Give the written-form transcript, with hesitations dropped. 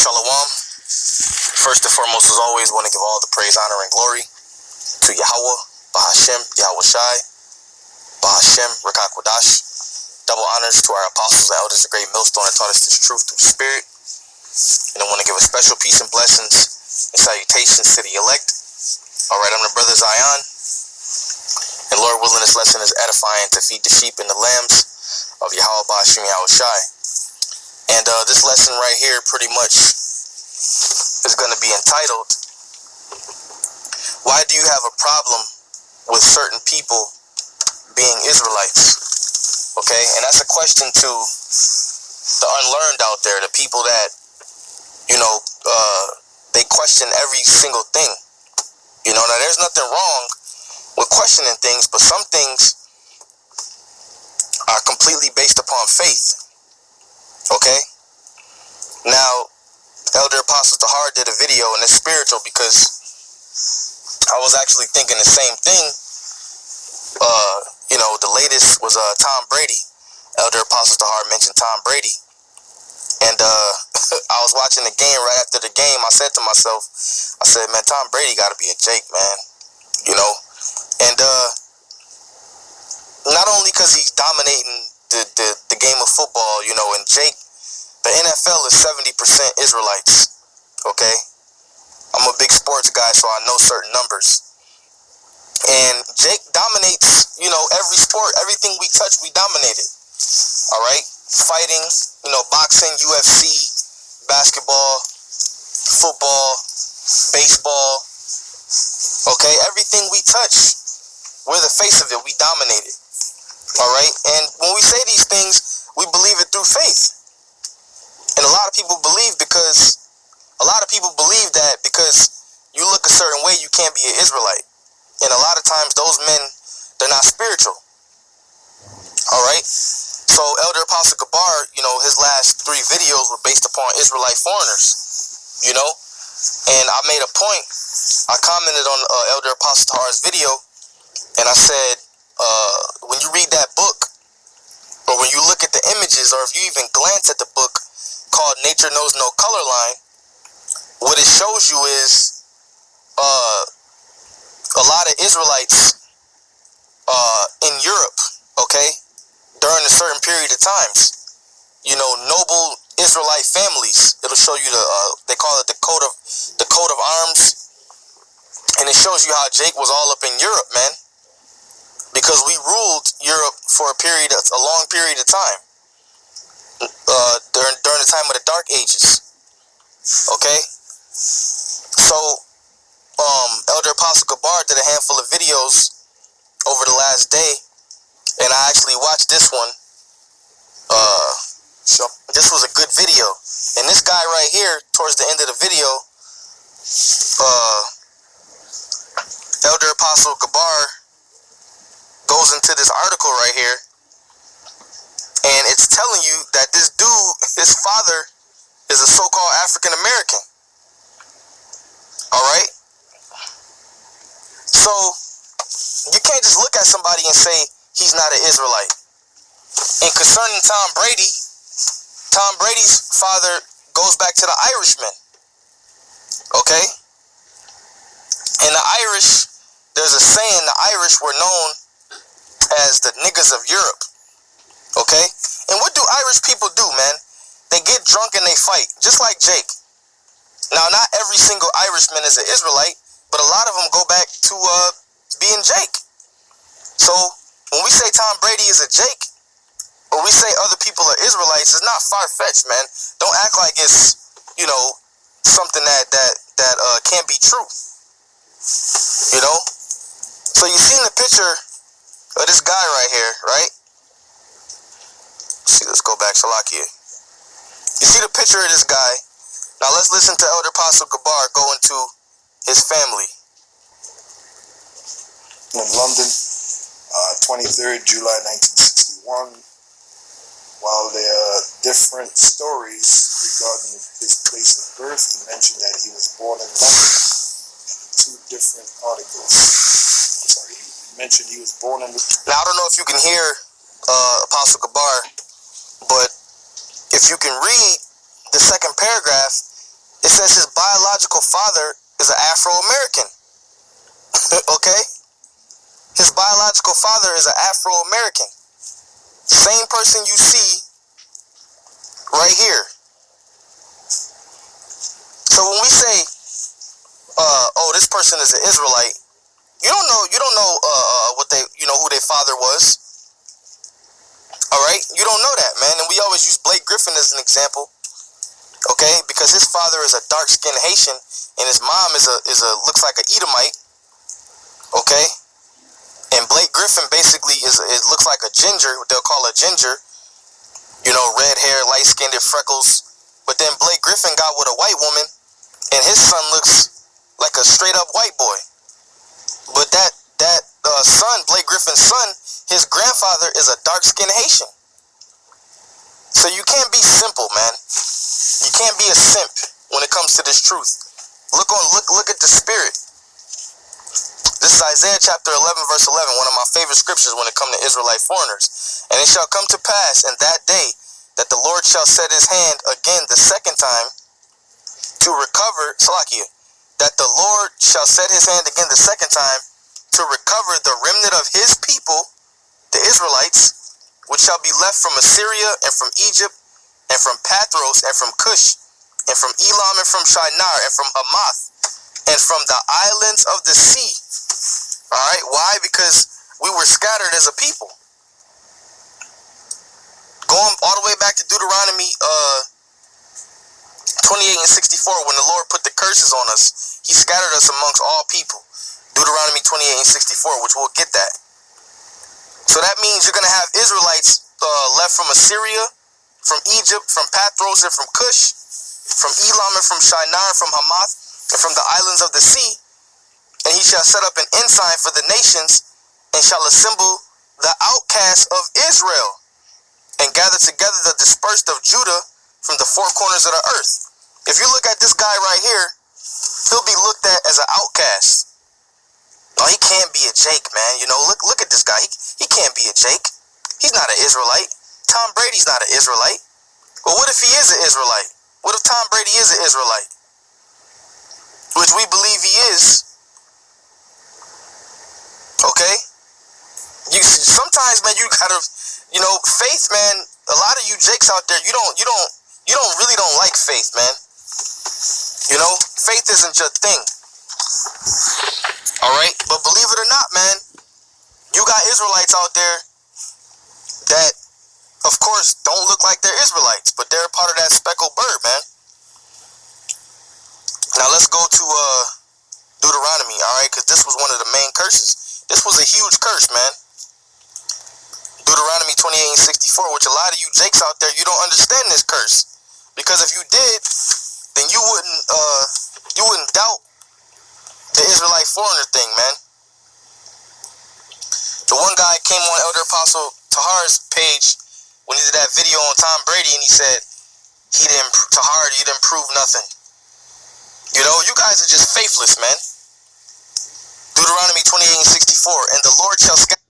Shalom. First and foremost, as always, want to give all the praise, honor, and glory to Yahweh, Bahashem, Yahweh Shai, Bahashem, Rakak Wadash. Double honors to our apostles, the elders, the great millstone that taught us this truth through the Spirit. And I want to give a special peace and blessings and salutations to the elect. All right, I'm the brother Zion. And Lord willing, this lesson is edifying to feed the sheep and the lambs of Yahweh, Bahashem, Yahweh Shai. And this lesson right here pretty much is going to be entitled, Why Do You Have a Problem with Certain People Being Israelites? Okay, and that's a question to the unlearned out there, the people that, they question every single thing. Now there's nothing wrong with questioning things, but some things are completely based upon faith. Okay? Now, Elder Apostle Tahar did a video, and it's spiritual because I was actually thinking the same thing. The latest was Tom Brady. Elder Apostle Tahar mentioned Tom Brady. And I was watching the game. Right after the game, I said to myself, man, Tom Brady got to be a Jake, man. And not only because he's dominating the game of football, and Jake, the NFL is 70% Israelites, okay? I'm a big sports guy, so I know certain numbers. And Jake dominates, every sport, everything we touch, we dominate it, all right? Fighting, boxing, UFC, basketball, football, baseball, okay? Everything we touch, we're the face of it, we dominate it, all right? And when we say these things, we believe it through faith. And a lot of people believe that because you look a certain way, you can't be an Israelite. And a lot of times those men, they're not spiritual. All right? So Elder Apostle Gabar, his last 3 videos were based upon Israelite foreigners, And I made a point. I commented on Elder Apostle Tahar's video, and I said, when you read that book, or when you look at the images, or if you even glance at the book, called Nature Knows No Color Line, what it shows you is a lot of Israelites in Europe, okay, during a certain period of times, noble Israelite families. It'll show you they call it the coat of arms, and it shows you how Jake was all up in Europe, man, because we ruled Europe for a long period of time. During the time of the Dark Ages, okay? So, Elder Apostle Gabar did a handful of videos over the last day, and I actually watched this one. So this was a good video, and this guy right here, towards the end of the video, Elder Apostle Gabar goes into this article right here, and it's telling you that this dude, his father, is a so-called African American. All right? So, you can't just look at somebody and say he's not an Israelite. And concerning Tom Brady's father goes back to the Irishmen. Okay? And the Irish, there's a saying, the Irish were known as the niggas of Europe. Okay? And what do Irish people do, man? They get drunk and they fight, just like Jake. Now, not every single Irishman is an Israelite, but a lot of them go back to being Jake. So, when we say Tom Brady is a Jake, or we say other people are Israelites, it's not far-fetched, man. Don't act like it's, something that can't be true. So, you seen the picture of this guy right here, right? Let's go back, Salakia. You see the picture of this guy. Now let's listen to Elder Apostle Gabar go into his family. In London, 23rd July 1961. While there are different stories regarding his place of birth, he mentioned that he was born in London. 2 different articles. Sorry, he mentioned he was born in... Now I don't know if you can hear Apostle Gabar, but if you can read the second paragraph, It says his biological father is an Afro-American. Okay? His biological father is an Afro-American. Same person you see right here. So when we say, oh, this person is an Israelite, you don't know what they, who their father was. All right, you don't know that, man. And we always use Blake Griffin as an example, okay? Because his father is a dark-skinned Haitian, and his mom is a looks like an Edomite, okay? And Blake Griffin basically it looks like a ginger, what they'll call a ginger, red hair, light-skinned, freckles. But then Blake Griffin got with a white woman, and his son looks like a straight-up white boy. But that son, Blake Griffin's son, his grandfather is a dark-skinned Haitian. So you can't be simple, man. You can't be a simp when it comes to this truth. Look at the spirit. This is Isaiah chapter 11, verse 11, one of my favorite scriptures when it comes to Israelite foreigners. And it shall come to pass in that day that the Lord shall set his hand again the second time to recover, Salakia, that the Lord shall set his hand again the second time to recover the remnant of his people, the Israelites, which shall be left from Assyria and from Egypt and from Pathros and from Cush and from Elam and from Shinar and from Hamath and from the islands of the sea. All right, why? Because we were scattered as a people. Going all the way back to Deuteronomy 28 and 64, when the Lord put the curses on us, he scattered us amongst all people. Deuteronomy 28 and 64, which we'll get that. So that means you're going to have Israelites left from Assyria, from Egypt, from Pathros, and from Cush, from Elam, and from Shinar, from Hamath, and from the islands of the sea. And he shall set up an ensign for the nations, and shall assemble the outcasts of Israel, and gather together the dispersed of Judah from the four corners of the earth. If you look at this guy right here, he'll be looked at as an outcast. No, he can't be a Jake, man. Look at this guy. He can't be a Jake. He's not an Israelite. Tom Brady's not an Israelite. Well, what if he is an Israelite? What if Tom Brady is an Israelite? Which we believe he is. Okay? Sometimes, man, you gotta, faith, man. A lot of you Jakes out there, you don't really like faith, man. Faith isn't your thing. All right, but believe it or not, man, you got Israelites out there that, of course, don't look like they're Israelites, but they're a part of that speckled bird, man. Now let's go to Deuteronomy, all right, because this was one of the main curses. This was a huge curse, man. Deuteronomy 28 and 64, which a lot of you Jakes out there, you don't understand this curse, because if you did, then you wouldn't doubt the Israelite foreigner thing, man. The one guy came on Elder Apostle Tahar's page when he did that video on Tom Brady, and he said, Tahar, you didn't prove nothing. You guys are just faithless, man. Deuteronomy 28 and 64, and the Lord shall scatter